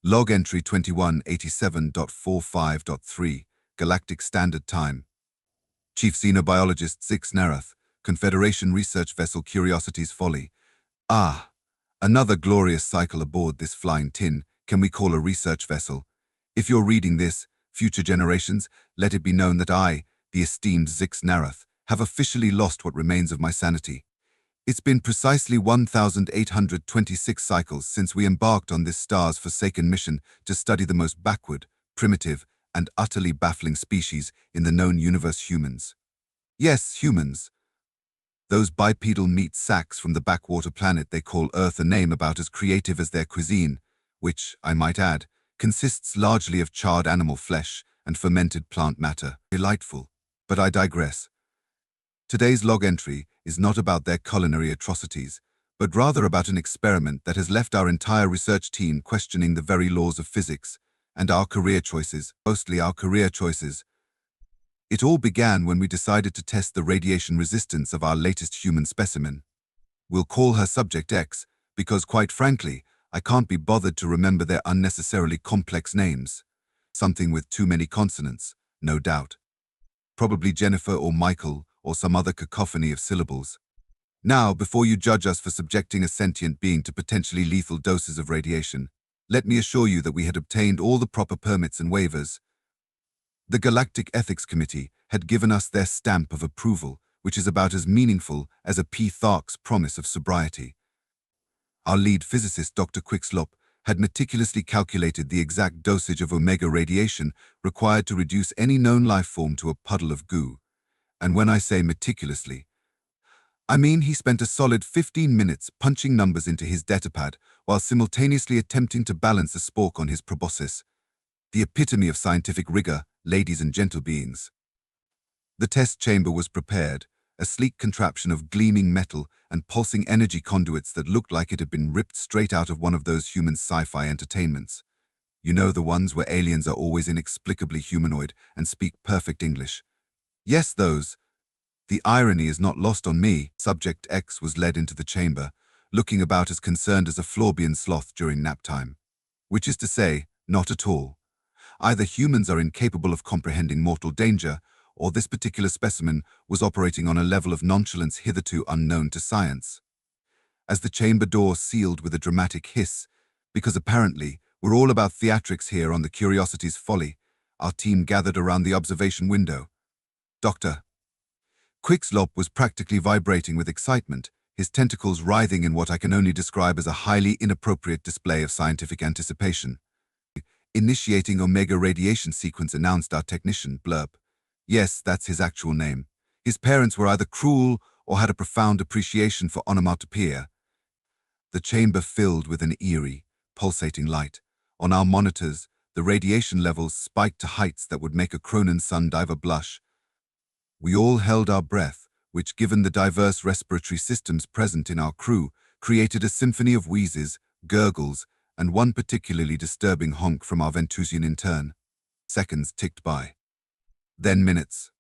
Log entry 2187.45.3, Galactic Standard Time. Chief Xenobiologist Zix Narath, Confederation Research Vessel Curiosity's Folly. Ah, another glorious cycle aboard this flying tin can we call a research vessel. If you're reading this, future generations, let it be known that I, the esteemed Zix Narath, have officially lost what remains of my sanity. It's been precisely 1,826 cycles since we embarked on this star's forsaken mission to study the most backward, primitive, and utterly baffling species in the known universe, humans. Yes, humans. Those bipedal meat sacks from the backwater planet they call Earth, a name about as creative as their cuisine, which, I might add, consists largely of charred animal flesh and fermented plant matter. Delightful, but I digress. Today's log entry is not about their culinary atrocities, but rather about an experiment that has left our entire research team questioning the very laws of physics and our career choices, mostly our career choices. It all began when we decided to test the radiation resistance of our latest human specimen. We'll call her Subject X because, quite frankly, I can't be bothered to remember their unnecessarily complex names. Something with too many consonants, no doubt. Probably Jennifer or Michael, or some other cacophony of syllables. Now, before you judge us for subjecting a sentient being to potentially lethal doses of radiation, let me assure you that we had obtained all the proper permits and waivers. The Galactic Ethics Committee had given us their stamp of approval, which is about as meaningful as a P. Thark's promise of sobriety. Our lead physicist, Dr. Quickslop, had meticulously calculated the exact dosage of omega radiation required to reduce any known life form to a puddle of goo. And when I say meticulously, I mean he spent a solid 15 minutes punching numbers into his datapad while simultaneously attempting to balance a spork on his proboscis. The epitome of scientific rigor, ladies and gentle beings. The test chamber was prepared, a sleek contraption of gleaming metal and pulsing energy conduits that looked like it had been ripped straight out of one of those human sci-fi entertainments. You know, the ones where aliens are always inexplicably humanoid and speak perfect English. Yes, those. The irony is not lost on me. Subject X was led into the chamber, looking about as concerned as a Florbian sloth during nap time. Which is to say, not at all. Either humans are incapable of comprehending mortal danger, or this particular specimen was operating on a level of nonchalance hitherto unknown to science. As the chamber door sealed with a dramatic hiss, because apparently we're all about theatrics here on the Curiosity's Folly, our team gathered around the observation window. Dr. Quickslop was practically vibrating with excitement, his tentacles writhing in what I can only describe as a highly inappropriate display of scientific anticipation. Initiating Omega radiation sequence, announced our technician, Blurb. Yes, that's his actual name. His parents were either cruel or had a profound appreciation for onomatopoeia. The chamber filled with an eerie, pulsating light. On our monitors, the radiation levels spiked to heights that would make a Cronin sun diver blush. We all held our breath, which, given the diverse respiratory systems present in our crew, created a symphony of wheezes, gurgles, and one particularly disturbing honk from our Ventusian intern. Seconds ticked by. Then minutes.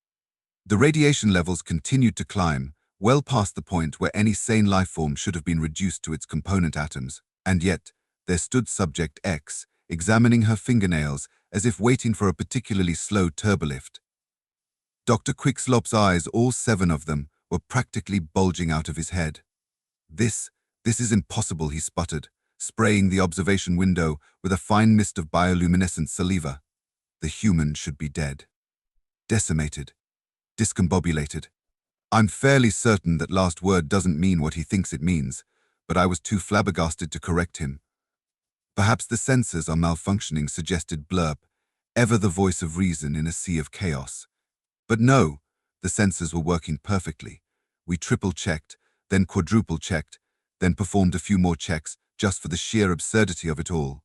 The radiation levels continued to climb, well past the point where any sane life form should have been reduced to its component atoms, and yet there stood Subject X, examining her fingernails as if waiting for a particularly slow turbolift. Dr. Quickslop's eyes, all 7 of them, were practically bulging out of his head. This is impossible, he sputtered, spraying the observation window with a fine mist of bioluminescent saliva. The human should be dead. Decimated. Discombobulated. I'm fairly certain that last word doesn't mean what he thinks it means, but I was too flabbergasted to correct him. Perhaps the sensors are malfunctioning, suggested Blurb, ever the voice of reason in a sea of chaos. But no, the sensors were working perfectly. We triple-checked, then quadruple-checked, then performed a few more checks just for the sheer absurdity of it all.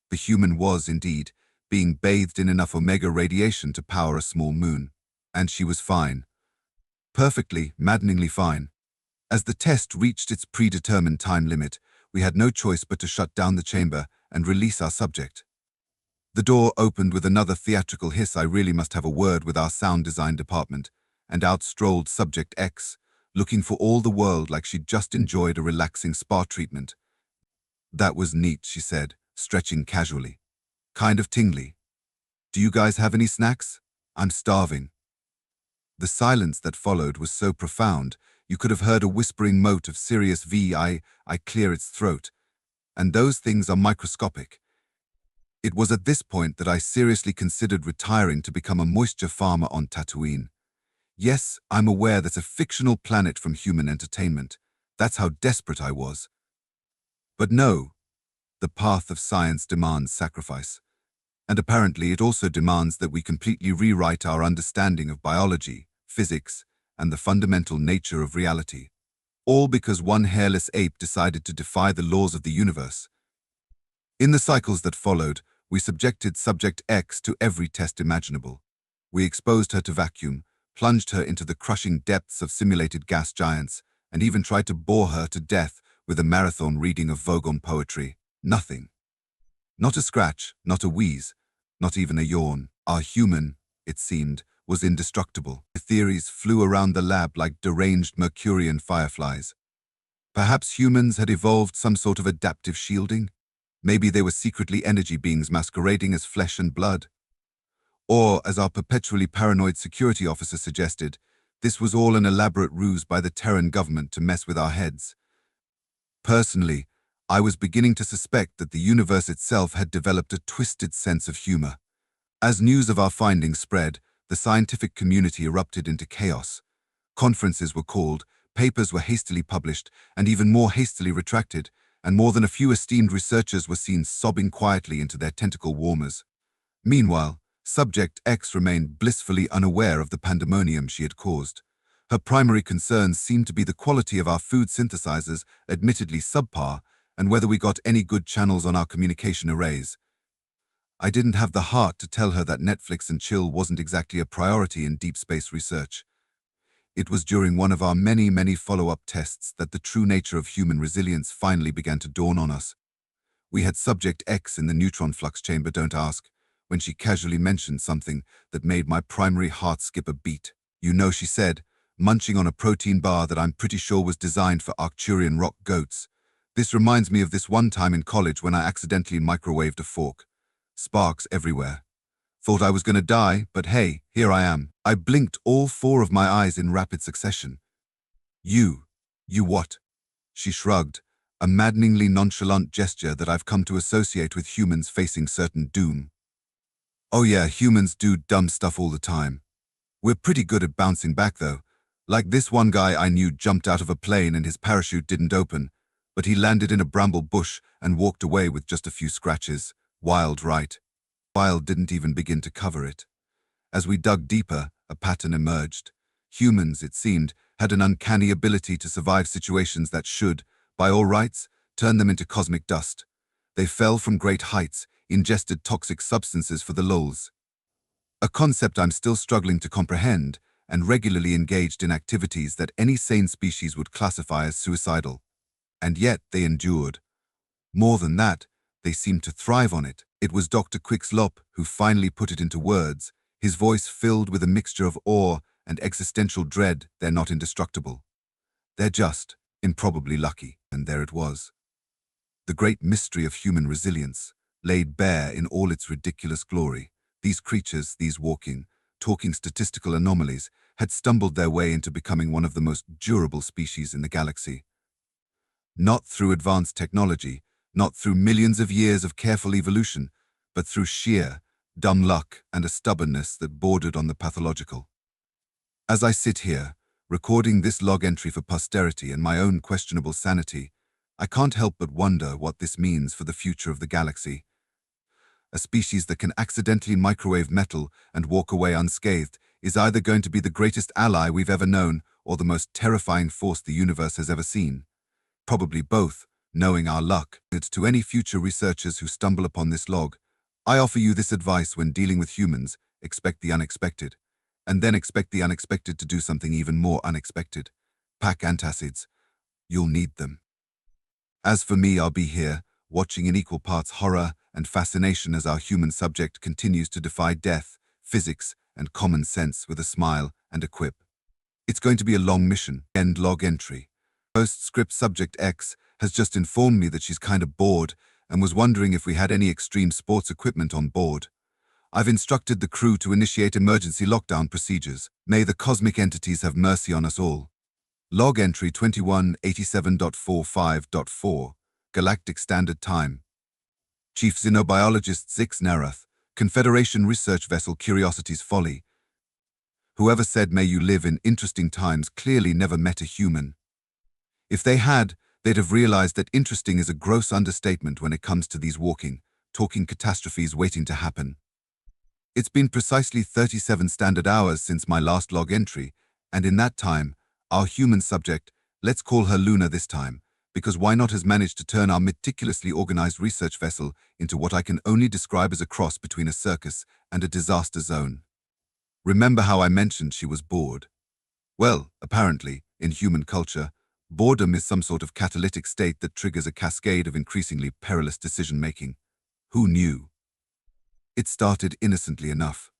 The human was, indeed, being bathed in enough omega radiation to power a small moon. And she was fine. Perfectly, maddeningly fine. As the test reached its predetermined time limit, we had no choice but to shut down the chamber and release our subject. The door opened with another theatrical hiss. I really must have a word with our sound design department, and out strolled Subject X, looking for all the world like she'd just enjoyed a relaxing spa treatment. That was neat, she said, stretching casually. Kind of tingly. Do you guys have any snacks? I'm starving. The silence that followed was so profound, you could have heard a whispering mote of Sirius VI clear its throat. And those things are microscopic. It was at this point that I seriously considered retiring to become a moisture farmer on Tatooine. Yes, I'm aware that's a fictional planet from human entertainment. That's how desperate I was. But no, the path of science demands sacrifice. And apparently it also demands that we completely rewrite our understanding of biology, physics, and the fundamental nature of reality. All because one hairless ape decided to defy the laws of the universe. In the cycles that followed, we subjected Subject X to every test imaginable. We exposed her to vacuum, plunged her into the crushing depths of simulated gas giants, and even tried to bore her to death with a marathon reading of Vogon poetry. Nothing. Not a scratch, not a wheeze, not even a yawn. Our human, it seemed, was indestructible. The theories flew around the lab like deranged Mercurian fireflies. Perhaps humans had evolved some sort of adaptive shielding? Maybe they were secretly energy beings masquerading as flesh and blood. Or, as our perpetually paranoid security officer suggested, this was all an elaborate ruse by the Terran government to mess with our heads. Personally, I was beginning to suspect that the universe itself had developed a twisted sense of humor. As news of our findings spread, the scientific community erupted into chaos. Conferences were called, papers were hastily published, and even more hastily retracted, and more than a few esteemed researchers were seen sobbing quietly into their tentacle warmers. Meanwhile, Subject X remained blissfully unaware of the pandemonium she had caused. Her primary concerns seemed to be the quality of our food synthesizers, admittedly subpar, and whether we got any good channels on our communication arrays. I didn't have the heart to tell her that Netflix and chill wasn't exactly a priority in deep space research. It was during one of our many follow-up tests that the true nature of human resilience finally began to dawn on us. We had Subject X in the neutron flux chamber, don't ask, when she casually mentioned something that made my primary heart skip a beat. You know, she said, munching on a protein bar that I'm pretty sure was designed for Arcturian rock goats. This reminds me of this one time in college when I accidentally microwaved a fork. Sparks everywhere. Thought I was going to die, but hey, here I am. I blinked all four of my eyes in rapid succession. You what? She shrugged, a maddeningly nonchalant gesture that I've come to associate with humans facing certain doom. Oh yeah, humans do dumb stuff all the time. We're pretty good at bouncing back though. Like this one guy I knew jumped out of a plane and his parachute didn't open, but he landed in a bramble bush and walked away with just a few scratches. Wild, right? Wild didn't even begin to cover it. As we dug deeper, a pattern emerged. Humans, it seemed, had an uncanny ability to survive situations that should, by all rights, turn them into cosmic dust. They fell from great heights, ingested toxic substances for the lulz. A concept I'm still struggling to comprehend, and regularly engaged in activities that any sane species would classify as suicidal. And yet they endured. More than that, they seemed to thrive on it. It was Dr. Quickslop who finally put it into words, his voice filled with a mixture of awe and existential dread. They're not indestructible. They're just improbably lucky. And there it was. The great mystery of human resilience, laid bare in all its ridiculous glory. These creatures, these walking, talking statistical anomalies, had stumbled their way into becoming one of the most durable species in the galaxy. Not through advanced technology, not through millions of years of careful evolution, but through sheer, dumb luck and a stubbornness that bordered on the pathological. As I sit here, recording this log entry for posterity and my own questionable sanity, I can't help but wonder what this means for the future of the galaxy. A species that can accidentally microwave metal and walk away unscathed is either going to be the greatest ally we've ever known or the most terrifying force the universe has ever seen. Probably both, knowing our luck. To any future researchers who stumble upon this log, I offer you this advice: when dealing with humans, expect the unexpected, and then expect the unexpected to do something even more unexpected. Pack antacids. You'll need them. As for me, I'll be here, watching in equal parts horror and fascination as our human subject continues to defy death, physics, and common sense with a smile and a quip. It's going to be a long mission. End log entry. Postscript: Subject X has just informed me that she's kind of bored and was wondering if we had any extreme sports equipment on board. I've instructed the crew to initiate emergency lockdown procedures. May the cosmic entities have mercy on us all. Log entry 2187.45.4, Galactic Standard Time. Chief Xenobiologist Zix Narath, Confederation Research Vessel Curiosity's Folly. Whoever said may you live in interesting times clearly never met a human. If they had, they'd have realized that interesting is a gross understatement when it comes to these talking catastrophes waiting to happen. It's been precisely 37 standard hours since my last log entry, and in that time, our human subject, let's call her Luna this time, because why not, has managed to turn our meticulously organized research vessel into what I can only describe as a cross between a circus and a disaster zone. Remember how I mentioned she was bored? Well, apparently, in human culture, boredom is some sort of catalytic state that triggers a cascade of increasingly perilous decision-making. Who knew? It started innocently enough.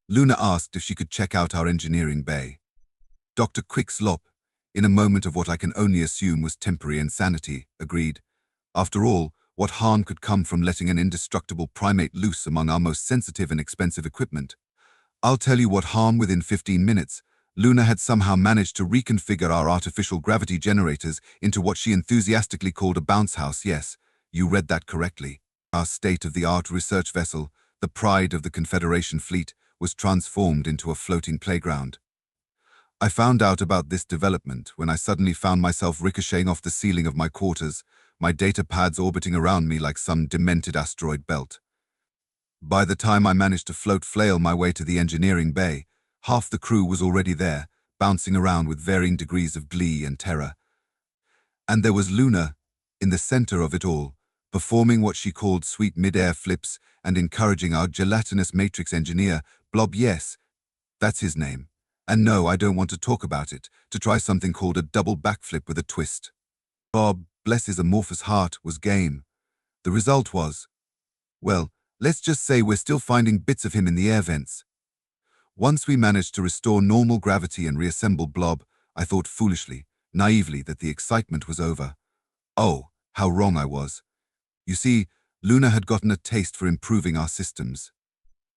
Luna asked if she could check out our engineering bay. Dr. Quickslop, in a moment of what I can only assume was temporary insanity, agreed. After all, what harm could come from letting an indestructible primate loose among our most sensitive and expensive equipment? I'll tell you what harm. Within 15 minutes, Luna had somehow managed to reconfigure our artificial gravity generators into what she enthusiastically called a bounce house. Yes, you read that correctly. Our state-of-the-art research vessel, the pride of the Confederation fleet, was transformed into a floating playground. I found out about this development when I suddenly found myself ricocheting off the ceiling of my quarters, my data pads orbiting around me like some demented asteroid belt. By the time I managed to flail my way to the engineering bay, half the crew was already there, bouncing around with varying degrees of glee and terror. And there was Luna, in the center of it all, performing what she called sweet mid-air flips and encouraging our gelatinous matrix engineer, Blob, yes, that's his name. And no, I don't want to talk about it, to try something called a double backflip with a twist. Bob, bless his amorphous heart, was game. The result was, well, let's just say we're still finding bits of him in the air vents. Once we managed to restore normal gravity and reassemble Blob, I thought foolishly, naively, that the excitement was over. Oh, how wrong I was. You see, Luna had gotten a taste for improving our systems.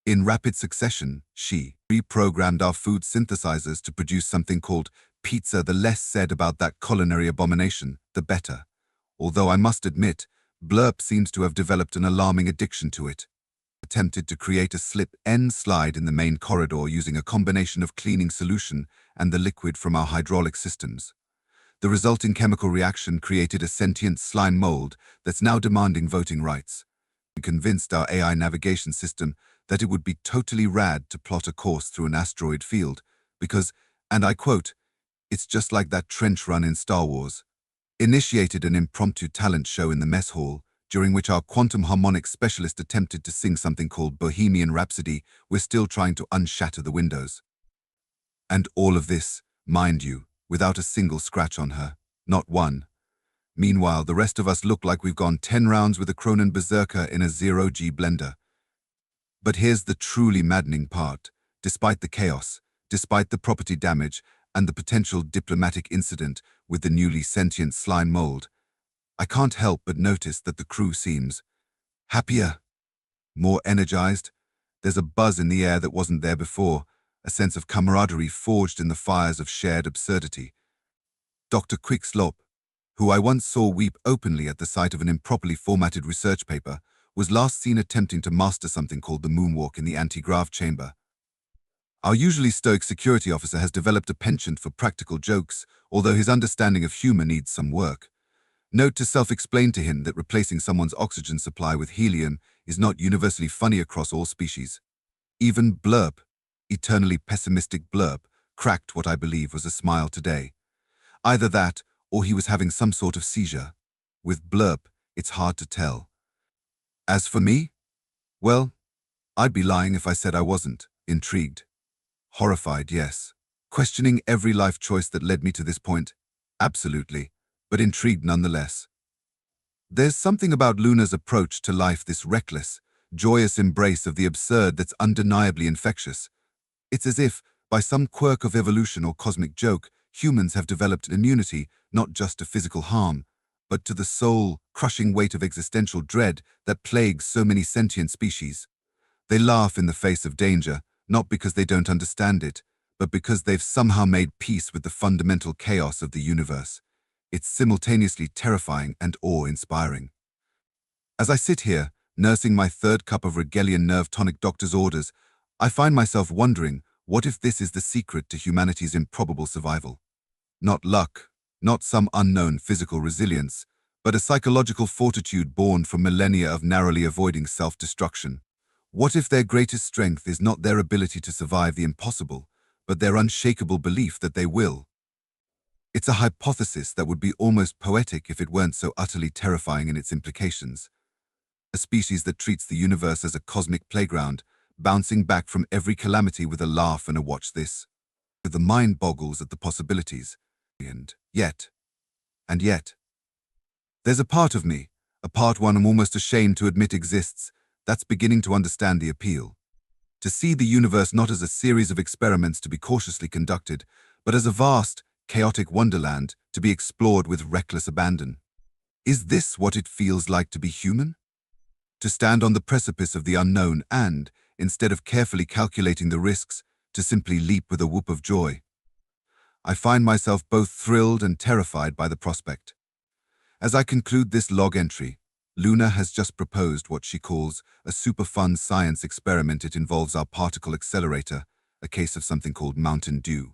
In rapid succession, she reprogrammed our food synthesizers to produce something called pizza. The less said about that culinary abomination, the better. Although I must admit, Blurp seems to have developed an alarming addiction to it. Attempted to create a slip-end slide in the main corridor using a combination of cleaning solution and the liquid from our hydraulic systems. The resulting chemical reaction created a sentient slime mold that's now demanding voting rights. We convinced our AI navigation system that it would be totally rad to plot a course through an asteroid field because, and I quote, "It's just like that trench run in Star Wars." Initiated an impromptu talent show in the mess hall, during which our quantum harmonics specialist attempted to sing something called Bohemian Rhapsody. We're still trying to unshatter the windows. And all of this, mind you, without a single scratch on her. Not one. Meanwhile, the rest of us look like we've gone 10 rounds with a Cronin Berserker in a 0G blender. But here's the truly maddening part. Despite the chaos, despite the property damage, and the potential diplomatic incident with the newly sentient slime mold, I can't help but notice that the crew seems happier, more energized. There's a buzz in the air that wasn't there before, a sense of camaraderie forged in the fires of shared absurdity. Dr. Quickslop, who I once saw weep openly at the sight of an improperly formatted research paper, was last seen attempting to master something called the moonwalk in the anti-grav chamber. Our usually stoic security officer has developed a penchant for practical jokes, although his understanding of humor needs some work. Note to self explain to him that replacing someone's oxygen supply with helium is not universally funny across all species. Even Blurp, eternally pessimistic Blurp, cracked what I believe was a smile today. Either that, or he was having some sort of seizure. With Blurp, it's hard to tell. As for me, well, I'd be lying if I said I wasn't. Intrigued. Horrified, yes. Questioning every life choice that led me to this point. Absolutely. But intrigued nonetheless. There's something about Luna's approach to life, this reckless, joyous embrace of the absurd that's undeniably infectious. It's as if, by some quirk of evolution or cosmic joke, humans have developed immunity not just to physical harm, but to the soul-crushing weight of existential dread that plagues so many sentient species. They laugh in the face of danger, not because they don't understand it, but because they've somehow made peace with the fundamental chaos of the universe. It's simultaneously terrifying and awe-inspiring. As I sit here, nursing my third cup of Regelian nerve tonic doctor's orders, I find myself wondering, what if this is the secret to humanity's improbable survival? Not luck, not some unknown physical resilience, but a psychological fortitude born from millennia of narrowly avoiding self-destruction. What if their greatest strength is not their ability to survive the impossible, but their unshakable belief that they will? It's a hypothesis that would be almost poetic if it weren't so utterly terrifying in its implications. A species that treats the universe as a cosmic playground, bouncing back from every calamity with a laugh and a watch this. The mind boggles at the possibilities. And yet, there's a part of me, a part one I'm almost ashamed to admit exists, that's beginning to understand the appeal. To see the universe not as a series of experiments to be cautiously conducted, but as a vast, chaotic wonderland to be explored with reckless abandon. Is this what it feels like to be human? To stand on the precipice of the unknown and, instead of carefully calculating the risks, to simply leap with a whoop of joy. I find myself both thrilled and terrified by the prospect. As I conclude this log entry, Luna has just proposed what she calls a super fun science experiment. It involves our particle accelerator, a case of something called Mountain Dew,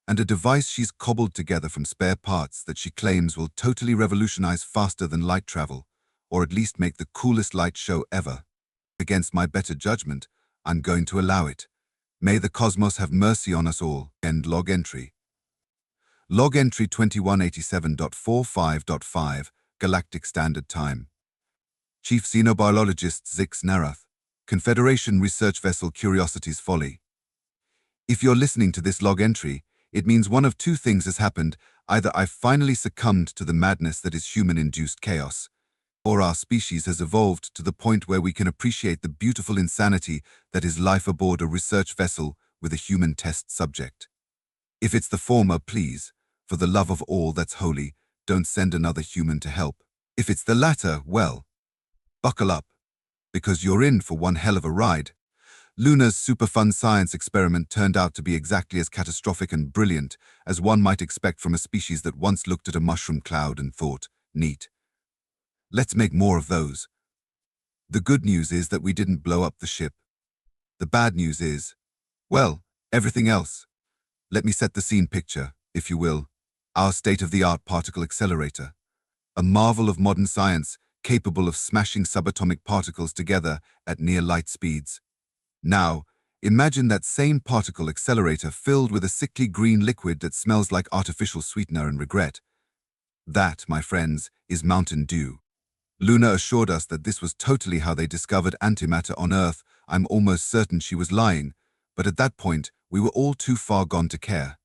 and a device she's cobbled together from spare parts that she claims will totally revolutionize faster than light travel, or at least make the coolest light show ever. Against my better judgment, I'm going to allow it. May the cosmos have mercy on us all. End log entry. Log entry 2187.45.5, Galactic Standard Time. Chief Xenobiologist Zix Narath, Confederation Research Vessel Curiosity's Folly. If you're listening to this log entry, it means one of two things has happened. Either I've finally succumbed to the madness that is human-induced chaos, or our species has evolved to the point where we can appreciate the beautiful insanity that is life aboard a research vessel with a human test subject. If it's the former, please, for the love of all that's holy, don't send another human to help. If it's the latter, well, buckle up, because you're in for one hell of a ride. Luna's super fun science experiment turned out to be exactly as catastrophic and brilliant as one might expect from a species that once looked at a mushroom cloud and thought, neat. Let's make more of those. The good news is that we didn't blow up the ship. The bad news is, well, everything else. Let me set the scene picture, if you will. Our state-of-the-art particle accelerator. A marvel of modern science capable of smashing subatomic particles together at near light speeds. Now, imagine that same particle accelerator filled with a sickly green liquid that smells like artificial sweetener and regret. That, my friends, is Mountain Dew. Luna assured us that this was totally how they discovered antimatter on Earth. I'm almost certain she was lying, but at that point, we were all too far gone to care.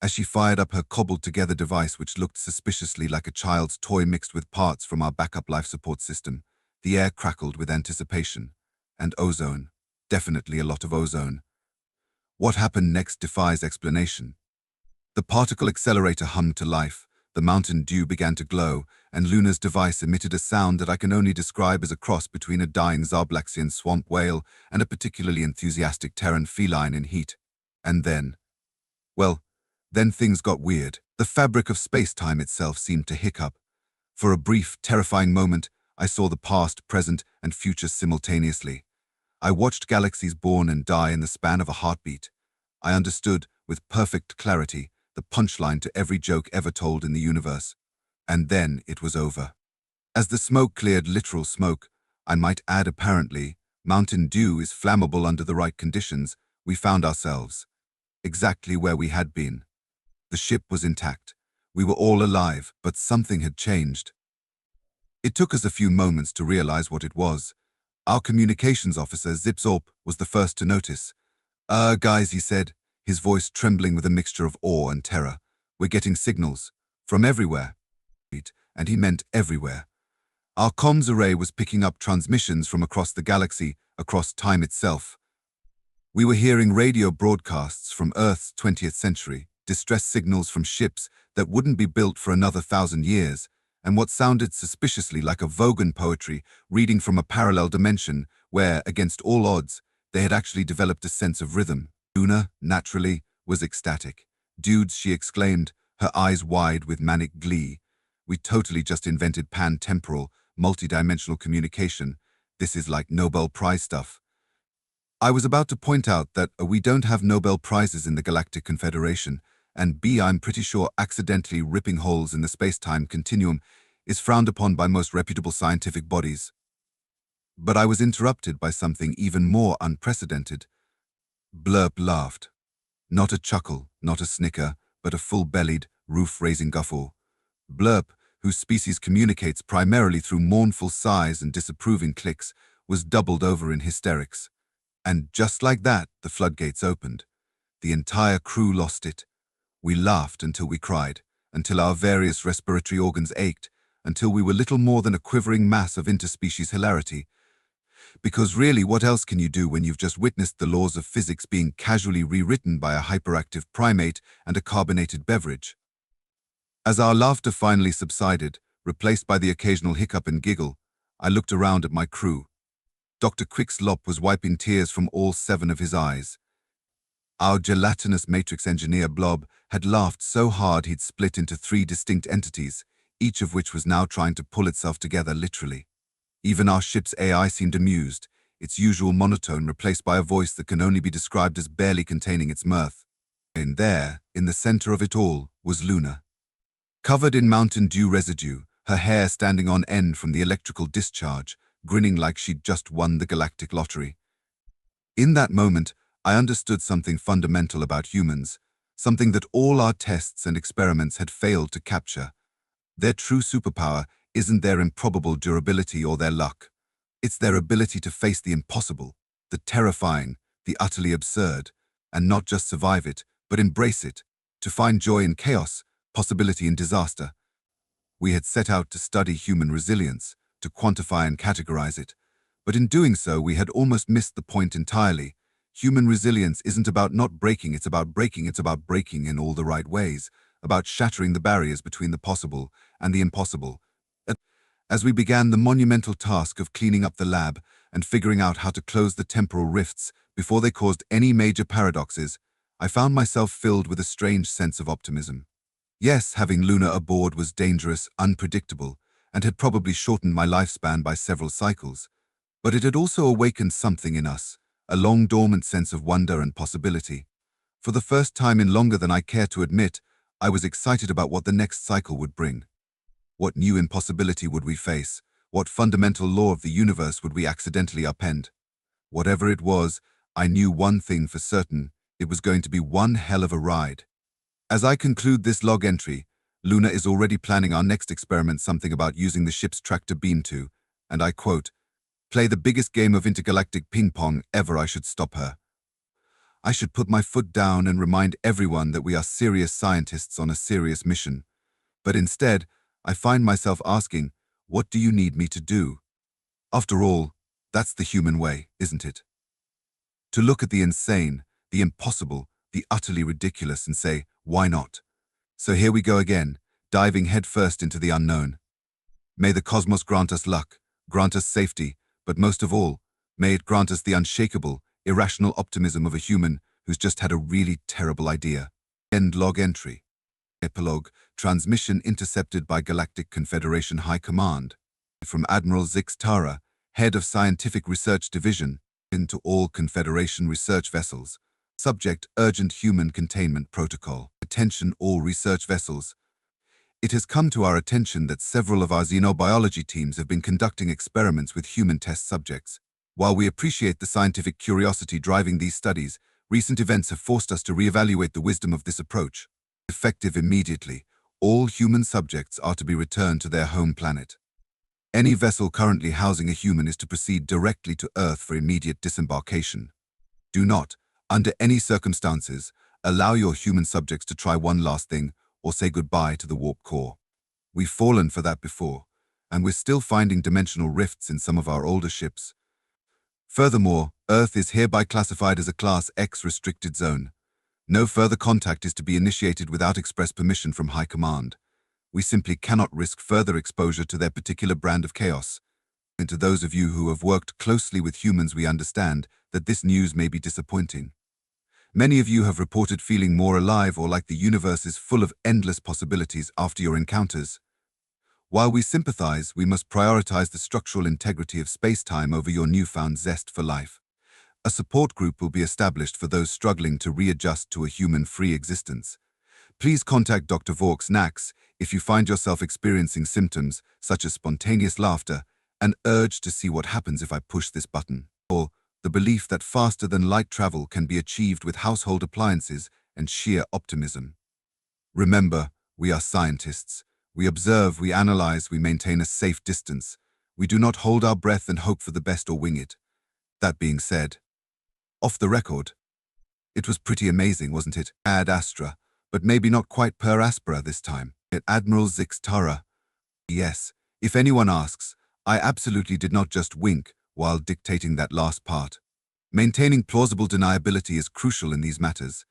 As she fired up her cobbled-together device, which looked suspiciously like a child's toy mixed with parts from our backup life support system, the air crackled with anticipation. And ozone. Definitely a lot of ozone. What happened next defies explanation. The particle accelerator hummed to life, the Mountain Dew began to glow, and Luna's device emitted a sound that I can only describe as a cross between a dying Zarblaxian swamp whale and a particularly enthusiastic Terran feline in heat. And then, well, then things got weird. The fabric of space-time itself seemed to hiccup. For a brief, terrifying moment, I saw the past, present, and future simultaneously. I watched galaxies born and die in the span of a heartbeat. I understood, with perfect clarity, the punchline to every joke ever told in the universe. And then it was over. As the smoke cleared, literal smoke, I might add apparently, Mountain Dew is flammable under the right conditions, we found ourselves exactly where we had been. The ship was intact. We were all alive, but something had changed. It took us a few moments to realize what it was. Our communications officer, Zipzorp, was the first to notice. Guys, he said, his voice trembling with a mixture of awe and terror. We're getting signals. From everywhere. And he meant everywhere. Our comms array was picking up transmissions from across the galaxy, across time itself. We were hearing radio broadcasts from Earth's 20th century. distress signals from ships that wouldn't be built for another 1,000 years, and what sounded suspiciously like a Vogan poetry reading from a parallel dimension where, against all odds, they had actually developed a sense of rhythm. Luna, naturally, was ecstatic. "Dudes," she exclaimed, her eyes wide with manic glee. "We totally just invented pan-temporal, multidimensional communication. This is like Nobel Prize stuff." I was about to point out that we don't have Nobel Prizes in the Galactic Confederation, and B, I'm pretty sure accidentally ripping holes in the space-time continuum is frowned upon by most reputable scientific bodies. But I was interrupted by something even more unprecedented. Blurp laughed. Not a chuckle, not a snicker, but a full-bellied, roof-raising guffaw. Blurp, whose species communicates primarily through mournful sighs and disapproving clicks, was doubled over in hysterics. And just like that, the floodgates opened. The entire crew lost it. We laughed until we cried, until our various respiratory organs ached, until we were little more than a quivering mass of interspecies hilarity. Because really, what else can you do when you've just witnessed the laws of physics being casually rewritten by a hyperactive primate and a carbonated beverage? As our laughter finally subsided, replaced by the occasional hiccup and giggle, I looked around at my crew. Dr. Quickslop was wiping tears from all 7 of his eyes. Our gelatinous matrix engineer Blob had laughed so hard he'd split into 3 distinct entities, each of which was now trying to pull itself together literally. Even our ship's AI seemed amused, its usual monotone replaced by a voice that can only be described as barely containing its mirth. And there, in the center of it all, was Luna. Covered in Mountain Dew residue, her hair standing on end from the electrical discharge, grinning like she'd just won the galactic lottery. In that moment, I understood something fundamental about humans, something that all our tests and experiments had failed to capture. Their true superpower isn't their improbable durability or their luck. It's their ability to face the impossible, the terrifying, the utterly absurd, and not just survive it, but embrace it, to find joy in chaos, possibility in disaster. We had set out to study human resilience, to quantify and categorize it, but in doing so we had almost missed the point entirely. Human resilience isn't about not breaking, it's about breaking in all the right ways, about shattering the barriers between the possible and the impossible. As we began the monumental task of cleaning up the lab and figuring out how to close the temporal rifts before they caused any major paradoxes, I found myself filled with a strange sense of optimism. Yes, having Luna aboard was dangerous, unpredictable, and had probably shortened my lifespan by several cycles, but it had also awakened something in us, a long-dormant sense of wonder and possibility. For the first time in longer than I care to admit, I was excited about what the next cycle would bring. What new impossibility would we face? What fundamental law of the universe would we accidentally upend? Whatever it was, I knew one thing for certain: it was going to be one hell of a ride. As I conclude this log entry, Luna is already planning our next experiment, something about using the ship's tractor beam to, and I quote, "play the biggest game of intergalactic ping-pong ever." I should stop her. I should put my foot down and remind everyone that we are serious scientists on a serious mission. But instead, I find myself asking, what do you need me to do? After all, that's the human way, isn't it? To look at the insane, the impossible, the utterly ridiculous and say, why not? So here we go again, diving headfirst into the unknown. May the cosmos grant us luck, grant us safety, but most of all, may it grant us the unshakable, irrational optimism of a human who's just had a really terrible idea. End log entry. Epilogue, transmission intercepted by Galactic Confederation High Command. From Admiral Zix Tara, Head of Scientific Research Division, into all Confederation research vessels. Subject: Urgent Human Containment Protocol. Attention all research vessels. It has come to our attention that several of our xenobiology teams have been conducting experiments with human test subjects. While we appreciate the scientific curiosity driving these studies, recent events have forced us to reevaluate the wisdom of this approach. Effective immediately, all human subjects are to be returned to their home planet. Any vessel currently housing a human is to proceed directly to Earth for immediate disembarkation. Do not, under any circumstances, allow your human subjects to try one last thing or say goodbye to the warp core. We've fallen for that before, and we're still finding dimensional rifts in some of our older ships. Furthermore, Earth is hereby classified as a Class X restricted zone. No further contact is to be initiated without express permission from High Command. We simply cannot risk further exposure to their particular brand of chaos. And to those of you who have worked closely with humans, we understand that this news may be disappointing. Many of you have reported feeling more alive or like the universe is full of endless possibilities after your encounters. While we sympathize, we must prioritize the structural integrity of space-time over your newfound zest for life. A support group will be established for those struggling to readjust to a human-free existence. Please contact Dr. Vork's Nax if you find yourself experiencing symptoms such as spontaneous laughter, an urge to see what happens if I push this button, or the belief that faster-than-light travel can be achieved with household appliances and sheer optimism. Remember, we are scientists. We observe, we analyze, we maintain a safe distance. We do not hold our breath and hope for the best or wing it. That being said, off the record, it was pretty amazing, wasn't it? Ad Astra, but maybe not quite per aspera this time. Admiral Zix Tara. Yes, if anyone asks, I absolutely did not just wink while dictating that last part. Maintaining plausible deniability is crucial in these matters.